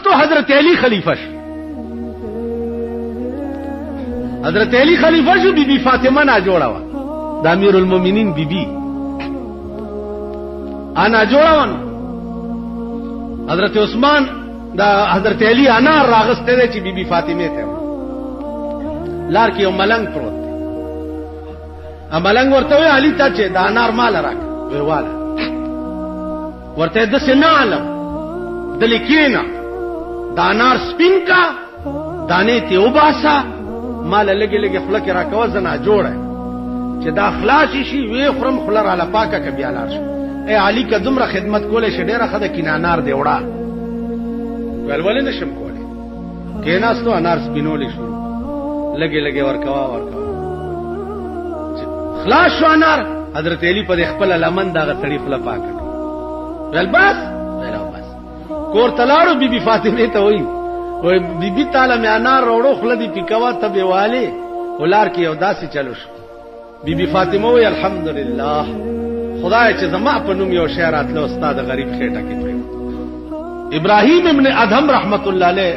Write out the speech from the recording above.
رستو حضرت علی خلیفہ شو. حضرت علی خلیفہ شو، بی بی فاطمہ نا جوڑا وا د امیر المؤمنین بی بی انا جوڑا وا. حضرت عثمان دا حضرت علی انار راغسته دی چې بی بی فاطمه ته لار کې یو ملنګ پروت دی. ا ملنګ ورته وی علی ته چې دا انار مال راک ویواله ورته د سنالم د لیکینا دا انار سپین کا دانه ته وباسا مال لګي لګي خلک راکوه زنا جوړه چې دا خلاص شي وی خرم خلر علی پاکه ک بیا لار شي. اے علی کا دمره خدمت کوله شه ډیره خده کینا انار دی وړه ولولې نشم کوله کیناستو انار سپینولې شو لګي لګي ورکوا خلاص شو انار. حضرت علی په خپل لمن دا غتړي خپل پاکه ول بس کور تلاړو بی بی فاطمه ته وای وای بی بی تعالی مې انار وروړو خل دې پکوا ته بیواله ولار کې یو داسې چلو شو. بی بی فاطمه وای الحمدلله خدای چې زما په نوم یو شعر اتلو استاد غریب خېټه کې پریو. ابراهیم ابن ادهم رحمت الله علیه